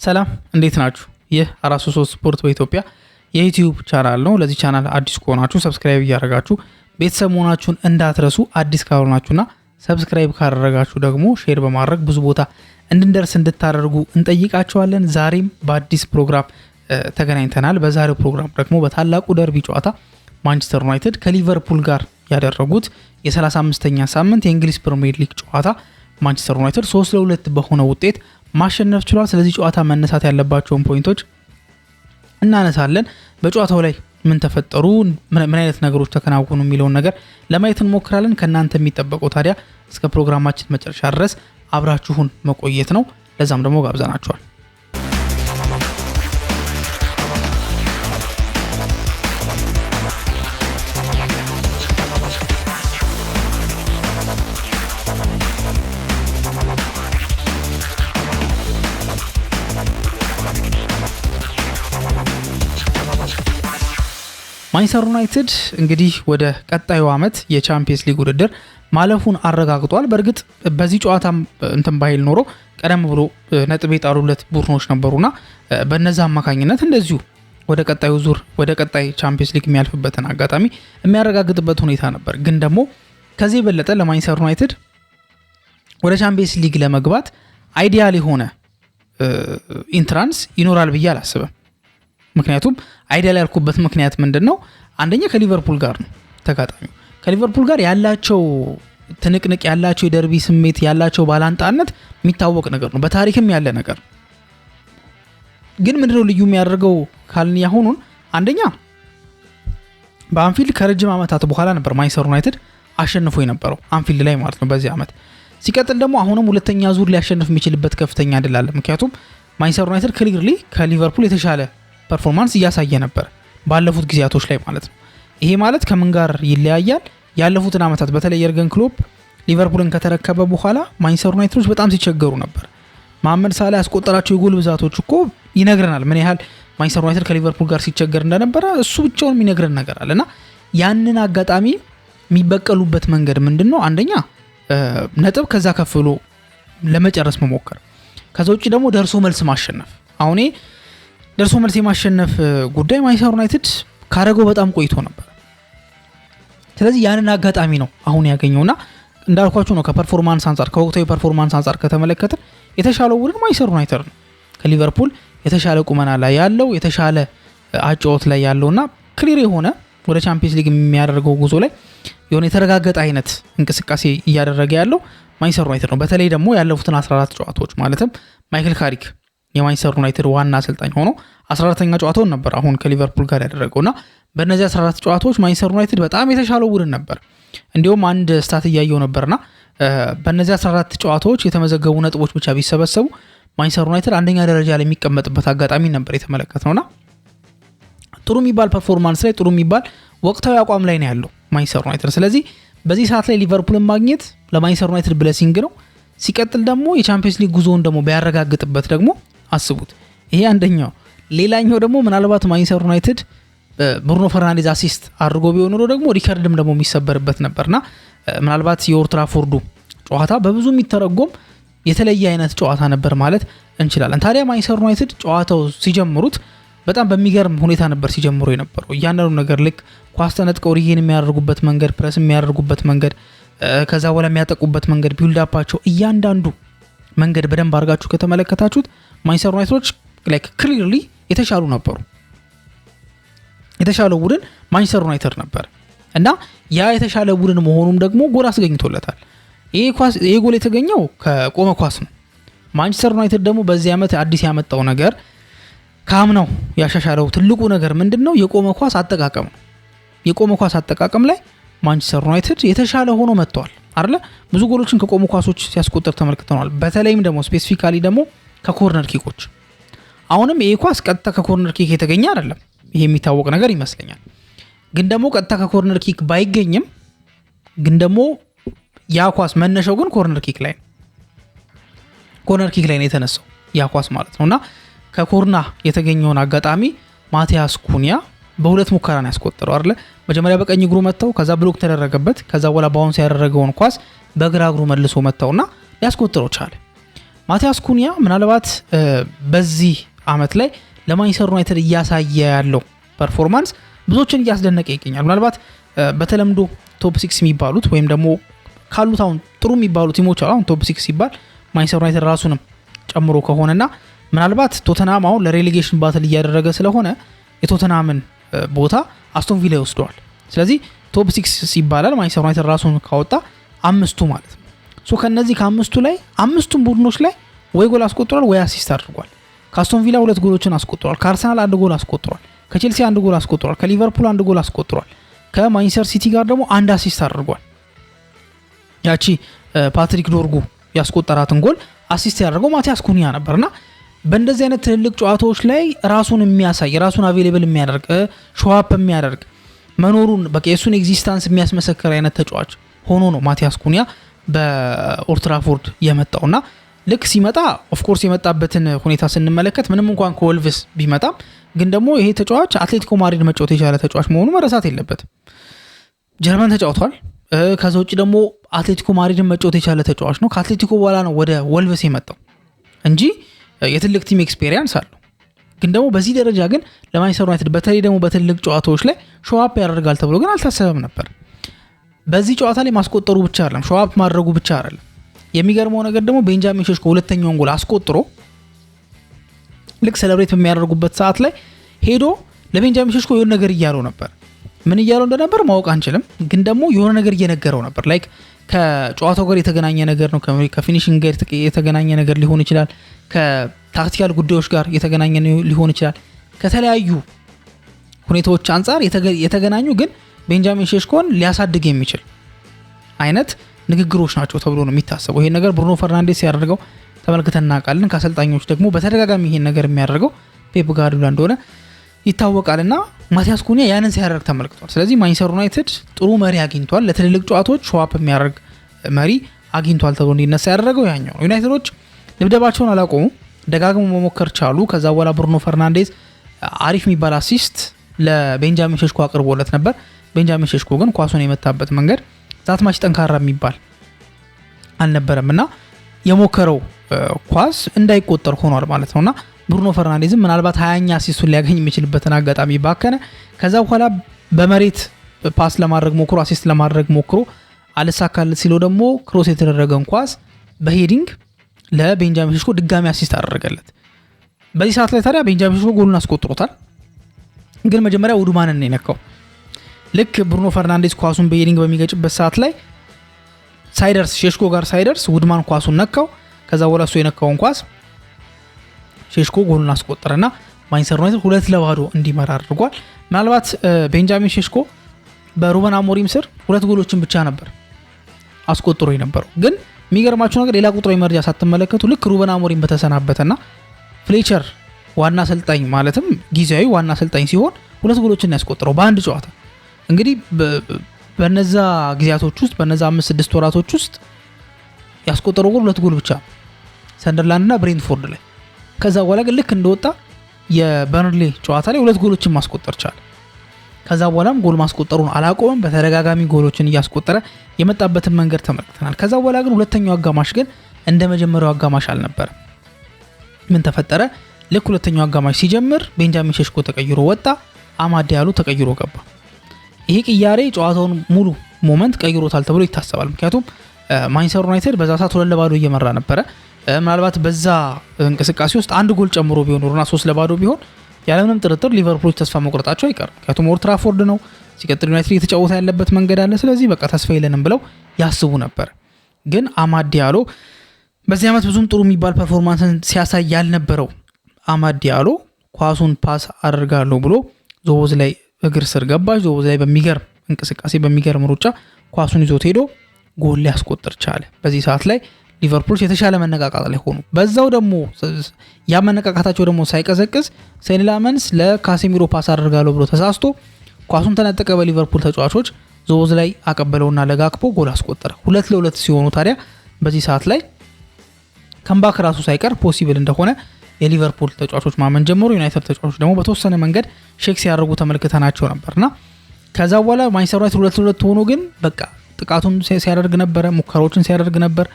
ሰላም እንዴት ናችሁ? ይህ 433 ስፖርት በኢትዮጵያ የዩቲዩብ ቻናል ነው። ለዚህ ቻናል አዲስ ከሆናችሁ ሰብስክራይብ እያደረጋችሁ ቤተሰብ መሆናችሁን እንዳትረሱ። አዲስ ካልሆናችሁና ሰብስክራይብ ካደረጋችሁ ደግሞ ሼር በማድረግ ብዙ ቦታ እንድንደርስ እንድታደርጉ እንጠይቃችኋለን። ዛሬም በአዲስ ፕሮግራም ተገናኝተናል። በዛሬው ፕሮግራም ደግሞ በታላቁ ደርቢ ጨዋታ ማንቸስተር ዩናይትድ ከሊቨርፑል ጋር ያደረጉት የ35ኛ ሳምንት የእንግሊዝ ፕሪሚየር ሊግ ጨዋታ ማንቸስተር ዩናይትድ 3-2 በሆነ ውጤት ማሸነፍ ችሏል። ስለዚህ ጨዋታ መነሳት ያለባቸውን ፖይንቶች እናነሳለን። በጨዋታው ላይ ምን ተፈጠሩ፣ ምን አይነት ነገሮች ተከናወኑ የሚለውን ነገር ለማየት እንሞክራለን። ከእናንተ የሚጠበቀው ታዲያ እስከ ፕሮግራማችን መጨረሻ ድረስ አብራችሁን መቆየት ነው። ለዛም ደግሞ ጋብዘናችኋል። ማንቸስተር ዩናይትድ እንግዲህ ወደ ቀጣዩ ዓመት የቻምፒየንስ ሊግ ውድድር ማለፉን አረጋግጧል። በእርግጥ በዚህ ጨዋታ እንትን ባይል ኖሮ ቀደም ብሎ ነጥብ የጣሉለት ቡድኖች ነበሩና በነዛ አማካኝነት እንደዚሁ ወደ ቀጣዩ ዙር ወደ ቀጣይ ቻምፒየንስ ሊግ የሚያልፍበትን አጋጣሚ የሚያረጋግጥበት ሁኔታ ነበር። ግን ደግሞ ከዚህ የበለጠ ለማንቸስተር ዩናይትድ ወደ ቻምፒየንስ ሊግ ለመግባት አይዲያል የሆነ ኢንትራንስ ይኖራል ብዬ አላስብም። ምክንያቱም አይዲያል ያልኩበት ምክንያት ምንድነው? አንደኛ ከሊቨርፑል ጋር ነው ተጋጣሚው። ከሊቨርፑል ጋር ያላቸው ትንቅንቅ፣ ያላቸው የደርቢ ስሜት፣ ያላቸው ባላንጣነት የሚታወቅ ነገር ነው። በታሪክም ያለ ነገር። ግን ምንድነው ልዩ የሚያደርገው ካልን ያሁኑን አንደኛ በአንፊልድ ከረጅም ዓመታት በኋላ ነበር ማንቸስተር ዩናይትድ አሸንፎ የነበረው አንፊልድ ላይ ማለት ነው በዚህ ዓመት። ሲቀጥል ደግሞ አሁንም ሁለተኛ ዙር ሊያሸንፍ የሚችልበት ከፍተኛ እድል አለ። ምክንያቱም ማንቸስተር ዩናይትድ ክሊርሊ ከሊቨርፑል የተሻለ ፐርፎርማንስ እያሳየ ነበር ባለፉት ጊዜያቶች ላይ ማለት ነው። ይሄ ማለት ከምን ጋር ይለያያል? ያለፉትን ዓመታት በተለይ የርገን ክሎፕ ሊቨርፑልን ከተረከበ በኋላ ማንቸስተር ዩናይትዶች በጣም ሲቸገሩ ነበር። መሐመድ ሳላ ያስቆጠራቸው የጎል ብዛቶች እኮ ይነግረናል ምን ያህል ማንቸስተር ዩናይትድ ከሊቨርፑል ጋር ሲቸገር እንደነበረ። እሱ ብቻውን የሚነግረን ነገር አለና ያንን አጋጣሚ የሚበቀሉበት መንገድ ምንድነው? አንደኛ ነጥብ ከዛ ከፍ ብሎ ለመጨረስ መሞከር፣ ከዛ ውጪ ደግሞ ደርሶ መልስ ማሸነፍ። አሁን ደርሶ መልስ የማሸነፍ ጉዳይ ማንቸስተር ዩናይትድ ካረገው በጣም ቆይቶ ነበር። ስለዚህ ያንን አጋጣሚ ነው አሁን ያገኘውና እንዳልኳችሁ ነው ከፐርፎርማንስ አንጻር ከወቅታዊ ፐርፎርማንስ አንጻር ከተመለከተ የተሻለው ቡድን ማንቸስተር ዩናይትድ ነው። ከሊቨርፑል የተሻለ ቁመና ላይ ያለው የተሻለ አጫወት ላይ ያለውና ክሊር የሆነ ወደ ቻምፒየንስ ሊግ የሚያደርገው ጉዞ ላይ የሆነ የተረጋገጠ አይነት እንቅስቃሴ እያደረገ ያለው ማንቸስተር ዩናይትድ ነው። በተለይ ደግሞ ያለፉትን 14 ጨዋታዎች ማለትም ማይክል ካሪክ የማንቸስተር ዩናይትድ ዋና አሰልጣኝ ሆኖ 14ኛ ጨዋታውን ነበር አሁን ከሊቨርፑል ጋር ያደረገውና በእነዚህ 14 ጨዋታዎች ማንቸስተር ዩናይትድ በጣም የተሻለው ቡድን ነበር። እንዲሁም አንድ ስታት እያየው ነበርና በእነዚህ 14 ጨዋታዎች የተመዘገቡ ነጥቦች ብቻ ቢሰበሰቡ ማንቸስተር ዩናይትድ አንደኛ ደረጃ ላይ የሚቀመጥበት አጋጣሚ ነበር የተመለከትነውና ጥሩ የሚባል ፐርፎርማንስ ላይ ጥሩ የሚባል ወቅታዊ አቋም ላይ ነው ያለው ማንቸስተር ዩናይትድ። ስለዚህ በዚህ ሰዓት ላይ ሊቨርፑልን ማግኘት ለማንቸስተር ዩናይትድ ብለሲንግ ነው። ሲቀጥል ደግሞ የቻምፒየንስ ሊግ ጉዞውን ደግሞ ቢያረጋግጥበት ደግሞ አስቡት። ይሄ አንደኛው። ሌላኛው ደግሞ ምናልባት ማንቸስተር ዩናይትድ ብሩኖ ፈርናንዴዝ አሲስት አድርጎ ቢሆን ኖሮ ደግሞ ሪከርድም ደግሞ የሚሰበርበት ነበርና ምናልባት የኦልድ ትራፎርዱ ጨዋታ በብዙ የሚተረጎም የተለየ አይነት ጨዋታ ነበር ማለት እንችላለን። ታዲያ ማንቸስተር ዩናይትድ ጨዋታው ሲጀምሩት በጣም በሚገርም ሁኔታ ነበር ሲጀምሩ የነበረው። እያንዳንዱ ነገር ልክ ኳስ ተነጥቀው ሪጌን የሚያደርጉበት መንገድ፣ ፕረስ የሚያደርጉበት መንገድ፣ ከዛ በኋላ የሚያጠቁበት መንገድ፣ ቢልድ አፓቸው እያንዳንዱ መንገድ በደንብ አድርጋችሁ ከተመለከታችሁት ማንቸስተር ዩናይትዶች ላይክ ክሊርሊ የተሻሉ ነበሩ። የተሻለው ቡድን ማንቸስተር ዩናይትድ ነበር እና ያ የተሻለ ቡድን መሆኑም ደግሞ ጎል አስገኝቶለታል። ይሄ ጎል የተገኘው ከቆመ ኳስ ነው። ማንቸስተር ዩናይትድ ደግሞ በዚህ ዓመት አዲስ ያመጣው ነገር ካምናው ያሻሻለው ትልቁ ነገር ምንድነው? የቆመ ኳስ አጠቃቀም ነው። የቆመ ኳስ አጠቃቀም ላይ ማንቸስተር ዩናይትድ የተሻለ ሆኖ መጥቷል አይደለ? ብዙ ጎሎችን ከቆሙ ኳሶች ሲያስቆጥር ተመልክተናል። በተለይም ደግሞ ስፔሲፊካሊ ደግሞ ከኮርነር ኪኮች። አሁንም ይሄ ኳስ ቀጥታ ከኮርነር ኪክ የተገኘ አይደለም። ይሄ የሚታወቅ ነገር ይመስለኛል። ግን ደግሞ ቀጥታ ከኮርነር ኪክ ባይገኝም ግን ደግሞ ያ ኳስ መነሻው ግን ኮርነር ኪክ ላይ ነው። ኮርነር ኪክ ላይ ነው የተነሳው ያ ኳስ ማለት ነውና ከኮርና የተገኘውን አጋጣሚ ማቲያስ ኩኒያ በሁለት ሙከራ ነው ያስቆጠረው አይደለ? መጀመሪያ በቀኝ እግሩ መተው፣ ከዛ ብሎክ ተደረገበት፣ ከዛ በኋላ ባውንስ ያደረገውን ኳስ በግራ እግሩ መልሶ መተውና ሊያስቆጥረው ቻለ። ማቲያስ ኩኒያ ምናልባት በዚህ አመት ላይ ለማንቸስተር ዩናይትድ እያሳየ ያለው ፐርፎርማንስ ብዙዎችን እያስደነቀ ይገኛል። ምናልባት በተለምዶ ቶፕ 6 የሚባሉት ወይም ደግሞ ካሉት አሁን ጥሩ የሚባሉት ቲሞች አሁን ቶፕ 6 ሲባል ማንቸስተር ዩናይትድ ራሱንም ጨምሮ ከሆነና ምናልባት ቶተናም አሁን ለሬሌጌሽን ባትል እያደረገ ስለሆነ የቶተናምን ቦታ አስቶን ቪላ ይወስደዋል። ስለዚህ ቶፕ 6 ሲባላል ማንቸስተር ዩናይትድ ራሱን ካወጣ አምስቱ ማለት ነው። ሶ ከነዚህ ከአምስቱ ላይ አምስቱም ቡድኖች ላይ ወይ ጎል አስቆጥሯል ወይ አሲስት አድርጓል። ከአስቶን ቪላ 2 ጎሎችን አስቆጥሯል። ከአርሰናል 1 ጎል አስቆጥሯል። ከቼልሲ 1 ጎል አስቆጥሯል። ከሊቨርፑል 1 ጎል አስቆጥሯል። ከማንቸስተር ሲቲ ጋር ደግሞ 1 አሲስት አድርጓል። ያቺ ፓትሪክ ዶርጉ ያስቆጠራትን ጎል አሲስት ያደረገው ማቲያስ ኩኒያ ነበርና በእንደዚህ አይነት ትልልቅ ጨዋታዎች ላይ ራሱን የሚያሳይ ራሱን አቬሌብል የሚያደርግ ሾዋፕ የሚያደርግ መኖሩን በቃ የሱን ኤግዚስተንስ የሚያስመሰክር አይነት ተጫዋች ሆኖ ነው ማቲያስ ኩኒያ በኦልድ ትራፎርድ የመጣውና ልክ ሲመጣ ኦፍ ኮርስ የመጣበትን ሁኔታ ስንመለከት ምንም እንኳን ከወልቭስ ቢመጣም ግን ደግሞ ይሄ ተጫዋች አትሌቲኮ ማድሪድ መጫወት የቻለ ተጫዋች መሆኑ መረሳት የለበትም። ጀርመን ተጫውቷል። ከዛ ውጭ ደግሞ አትሌቲኮ ማድሪድን መጫወት የቻለ ተጫዋች ነው። ከአትሌቲኮ በኋላ ነው ወደ ወልቭስ የመጣው እንጂ የትልቅ ቲም ኤክስፔሪየንስ አለው። ግን ደግሞ በዚህ ደረጃ ግን ለማንቸስተር ዩናይትድ በተለይ ደግሞ በትልቅ ጨዋታዎች ላይ ሾዋፕ ያደርጋል ተብሎ ግን አልታሰበም ነበር። በዚህ ጨዋታ ላይ ማስቆጠሩ ብቻ አይደለም፣ ሾዋፕ ማድረጉ ብቻ አይደለም። የሚገርመው ነገር ደግሞ ቤንጃሚን ሼሽኮ ሁለተኛውን ጎል አስቆጥሮ ልክ ሴሌብሬት በሚያደርጉበት ሰዓት ላይ ሄዶ ለቤንጃሚን ሼሽኮ የሆነ ነገር እያለው ነበር። ምን እያለው እንደነበር ማወቅ አንችልም፣ ግን ደግሞ የሆነ ነገር እየነገረው ነበር። ላይክ ከጨዋታው ጋር የተገናኘ ነገር ነው፣ ከፊኒሽንግ ጋር የተገናኘ ነገር ሊሆን ይችላል፣ ከታክቲካል ጉዳዮች ጋር የተገናኘ ሊሆን ይችላል። ከተለያዩ ሁኔታዎች አንጻር የተገናኙ ግን ቤንጃሚን ሼሽኮን ሊያሳድግ የሚችል አይነት ንግግሮች ናቸው ተብሎ ነው የሚታሰበው። ይሄን ነገር ብሩኖ ፈርናንዴስ ያደርገው ተመልክተን እናውቃለን። ከአሰልጣኞች ደግሞ በተደጋጋሚ ይሄን ነገር የሚያደርገው ፔፕ ጋርዲዮላ እንደሆነ ይታወቃልና ማቲያስ ኩኒያ ያንን ሲያደርግ ተመልክቷል። ስለዚህ ማንቸስተር ዩናይትድ ጥሩ መሪ አግኝቷል። ለትልልቅ ጨዋታዎች ሾዋፕ የሚያደርግ መሪ አግኝቷል ተብሎ እንዲነሳ ያደረገው ያኛው ነው። ዩናይትዶች ድብደባቸውን አላቆሙ፣ ደጋግሞ መሞከር ቻሉ። ከዛ በኋላ ብሩኖ ፈርናንዴዝ አሪፍ የሚባል አሲስት ለቤንጃሚን ሼሽኮ አቅርቦለት ነበር። ቤንጃሚን ሼሽኮ ግን ኳሱን የመታበት መንገድ ዛትማች ጠንካራ የሚባል አልነበረም እና የሞከረው ኳስ እንዳይቆጠር ሆኗል ማለት ነውና ብሩኖ ፈርናንዴዝም ምናልባት 20ኛ አሲስቱን ሊያገኝ የሚችልበትን አጋጣሚ ባከነ። ከዛ በኋላ በመሬት ፓስ ለማድረግ ሞክሮ አሲስት ለማድረግ ሞክሮ አልሳካለት ሲለው ደግሞ ክሮስ የተደረገን ኳስ በሄዲንግ ለቤንጃሚን ሼሽኮ ድጋሚ አሲስት አደረገለት። በዚህ ሰዓት ላይ ታዲያ ቤንጃሚን ሼሽኮ ጎሉን አስቆጥሮታል። ግን መጀመሪያ ውድማንን ነው የነካው። ልክ ብሩኖ ፈርናንዴዝ ኳሱን በሄዲንግ በሚገጭበት ሰዓት ላይ ሳይደርስ ሼሽኮ ጋር ሳይደርስ ውድማን ኳሱን ነካው። ከዛ በኋላ እሱ የነካውን ኳስ ሼሽኮ ጎሉን አስቆጠረና ማንቸስተር ዩናይትድ 2-0 እንዲመራ አድርጓል። ምናልባት ቤንጃሚን ሼሽኮ በሩበን አሞሪም ስር 2 ጎሎችን ብቻ ነበር አስቆጥሮ የነበረው። ግን የሚገርማችሁ ነገር ሌላ ቁጥራዊ መረጃ ሳትመለከቱ ልክ ሩበን አሞሪም በተሰናበተና ፍሌቸር ዋና አሰልጣኝ ማለትም ጊዜያዊ ዋና አሰልጣኝ ሲሆን 2 ጎሎችን ያስቆጠረው በአንድ ጨዋታ። እንግዲህ በነዛ ጊዜያቶች ውስጥ በነዛ 5-6 ወራቶች ውስጥ ያስቆጠረው ጎል 2 ጎል ብቻ ሰንደርላንድና ብሬንትፎርድ ላይ። ከዛ በኋላ ግን ልክ እንደወጣ የበርንሌ ጨዋታ ላይ 2 ጎሎችን ማስቆጠር ቻለ። ከዛ በኋላም ጎል ማስቆጠሩን አላቆመም። በተደጋጋሚ ጎሎችን እያስቆጠረ የመጣበትን መንገድ ተመልክተናል። ከዛ በኋላ ግን ሁለተኛው አጋማሽ ግን እንደ መጀመሪያው አጋማሽ አልነበረም። ምን ተፈጠረ? ልክ ሁለተኛው አጋማሽ ሲጀምር ቤንጃሚን ሼሽኮ ተቀይሮ ወጣ፣ አማድ ዲያሎ ተቀይሮ ገባ። ይሄ ቅያሬ ጨዋታውን ሙሉ ሞመንት ቀይሮታል ተብሎ ይታሰባል። ምክንያቱም ማንቸስተር ዩናይትድ በዛ ሰዓት 2-0 እየመራ ነበረ። ምናልባት በዛ እንቅስቃሴ ውስጥ 1 ጎል ጨምሮ ቢሆን ኖሮና 3-0 ቢሆን ያለምንም ጥርጥር ሊቨርፑሎች ተስፋ መቁረጣቸው አይቀርም። ምክንያቱም ኦልድ ትራፎርድ ነው፣ ሲቀጥል ዩናይትድ እየተጫወተ ያለበት መንገድ አለ። ስለዚህ በቃ ተስፋ የለንም ብለው ያስቡ ነበር። ግን አማድ ዲያሎ በዚህ ዓመት ብዙም ጥሩ የሚባል ፐርፎርማንስን ሲያሳይ ያልነበረው አማድ ዲያሎ ኳሱን ፓስ አደርጋለሁ ብሎ ዞቦዝ ላይ እግር ስር ገባች። ዞቦዝ ላይ በሚገርም እንቅስቃሴ በሚገርም ሩጫ ኳሱን ይዞት ሄዶ ጎል ሊያስቆጥር ቻለ። በዚህ ሰዓት ላይ ሊቨርፑሎች የተሻለ መነቃቃት ላይ ሆኑ። በዛው ደግሞ ያ መነቃቃታቸው ደግሞ ሳይቀዘቅዝ ሴኒ ላመንስ ለካሴሚሮ ፓስ አደርጋለሁ ብሎ ተሳስቶ ኳሱን ተነጠቀ። በሊቨርፑል ተጫዋቾች ዞቦዝ ላይ አቀበለውና ለጋክፖ ጎል አስቆጠረ። 2-2 ሲሆኑ ታዲያ በዚህ ሰዓት ላይ ከምባክ ራሱ ሳይቀር ፖሲብል እንደሆነ የሊቨርፑል ተጫዋቾች ማመን ጀመሩ። ዩናይትድ ተጫዋቾች ደግሞ በተወሰነ መንገድ ሼክ ሲያደርጉ ተመልክተናቸው ነበርና ከዛ በኋላ ማንቸስተር ዩናይትድ 2-2 ሆኖ ግን በቃ ጥቃቱን ሲያደርግ ነበረ፣ ሙከራዎችን ሲያደርግ ነበር።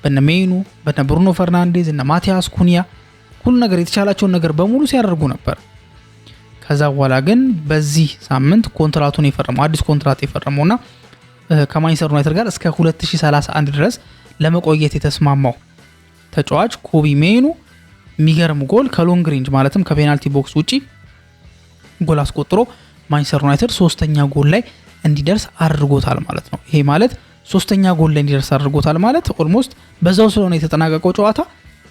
በነ ሜኑ በነ ብሩኖ ፈርናንዴዝ እና ማቲያስ ኩኒያ ሁሉ ነገር የተቻላቸውን ነገር በሙሉ ሲያደርጉ ነበር። ከዛ በኋላ ግን በዚህ ሳምንት ኮንትራቱን የፈረመው አዲስ ኮንትራት የፈረመውና ከማንቸስተር ዩናይትድ ጋር እስከ 2031 ድረስ ለመቆየት የተስማማው ተጫዋች ኮቢ ሜኑ የሚገርም ጎል ከሎንግ ሬንጅ ማለትም ከፔናልቲ ቦክስ ውጪ ጎል አስቆጥሮ ማንቸስተር ዩናይትድ 3ኛ ጎል ላይ እንዲደርስ አድርጎታል ማለት ነው። ይሄ ማለት 3ኛ ጎል ላይ እንዲደርስ አድርጎታል ማለት ኦልሞስት በዛው ስለሆነ የተጠናቀቀው ጨዋታ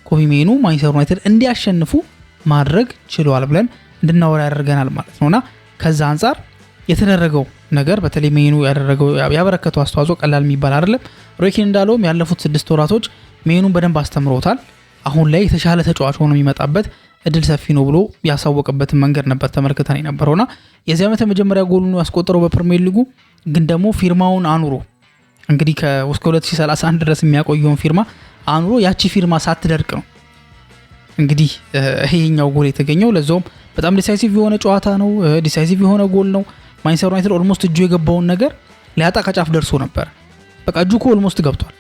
ኮቢ ሜኑ ማንቸስተር ዩናይትድ እንዲያሸንፉ ማድረግ ችሏል ብለን እንድናወራ ያደርገናል ማለት ነውና ከዛ አንፃር የተደረገው ነገር በተለይ ሜኑ ያበረከተው አስተዋጽኦ ቀላል የሚባል አይደለም። ሮይ ኪን እንዳለውም ያለፉት 6 ወራቶች ሜኑን በደንብ አስተምሮታል። አሁን ላይ የተሻለ ተጫዋች ሆኖ የሚመጣበት እድል ሰፊ ነው ብሎ ያሳወቀበትን መንገድ ነበር ተመልክተን የነበረውና የዚህ ዓመት የመጀመሪያ ጎሉን ያስቆጠረው በፕሪሚየር ሊጉ ግን ደግሞ ፊርማውን አኑሮ እንግዲህ እስከ 2031 ድረስ የሚያቆየውን ፊርማ አኑሮ ያቺ ፊርማ ሳትደርቅ ነው እንግዲህ ይሄኛው ጎል የተገኘው። ለዛውም በጣም ዲሳይሲቭ የሆነ ጨዋታ ነው፣ ዲሳይሲቭ የሆነ ጎል ነው። ማንቸስተር ዩናይትድ ኦልሞስት እጁ የገባውን ነገር ሊያጣ ከጫፍ ደርሶ ነበር። በቃ እጁ ኦልሞስት ገብቷል።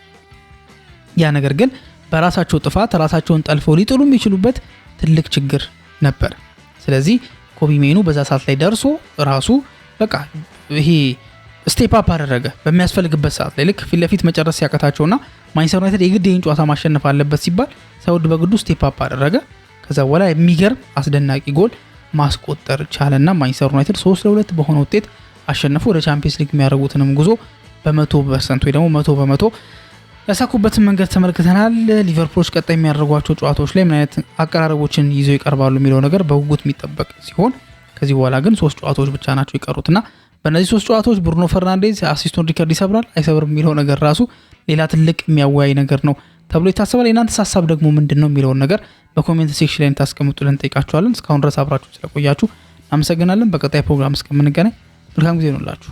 ያ ነገር ግን በራሳቸው ጥፋት ራሳቸውን ጠልፈው ሊጥሉ የሚችሉበት ትልቅ ችግር ነበር። ስለዚህ ኮቢ ሜኑ በዛ ሰዓት ላይ ደርሶ ራሱ በቃ ይሄ ስቴፕ አፕ አደረገ። በሚያስፈልግበት ሰዓት ላይ ልክ ፊት ለፊት መጨረስ ሲያቀታቸውና ማንቸስተር ዩናይትድ የግድ ይህን ጨዋታ ማሸነፍ አለበት ሲባል ሳይወድ በግዱ ስቴፕ አፕ አደረገ። ከዛ በኋላ የሚገርም አስደናቂ ጎል ማስቆጠር ቻለና ማንቸስተር ዩናይትድ 3-2 በሆነ ውጤት አሸነፉ። ወደ ቻምፒየንስ ሊግ የሚያደርጉትንም ጉዞ በ100% ወይ ደግሞ 100% ያሳኩበትን መንገድ ተመልክተናል። ሊቨርፑሎች ቀጣይ የሚያደርጓቸው ጨዋታዎች ላይ ምን አይነት አቀራረቦችን ይዘው ይቀርባሉ የሚለው ነገር በጉጉት የሚጠበቅ ሲሆን ከዚህ በኋላ ግን 3 ጨዋታዎች ብቻ ናቸው ይቀሩትና በእነዚህ 3 ጨዋታዎች ብሩኖ ፈርናንዴዝ አሲስቱን ሪከርድ ይሰብራል አይሰብርም የሚለው ነገር ራሱ ሌላ ትልቅ የሚያወያይ ነገር ነው ተብሎ ይታሰባል። የእናንተ ሀሳብ ደግሞ ምንድነው የሚለውን ነገር በኮሜንት ሴክሽን ላይ ታስቀምጡልን እንጠይቃችኋለን። እስካሁን ድረስ አብራችሁ ስለቆያችሁ አመሰግናለን። በቀጣይ ፕሮግራም እስከምንገናኝ መልካም ጊዜ ይሁንላችሁ።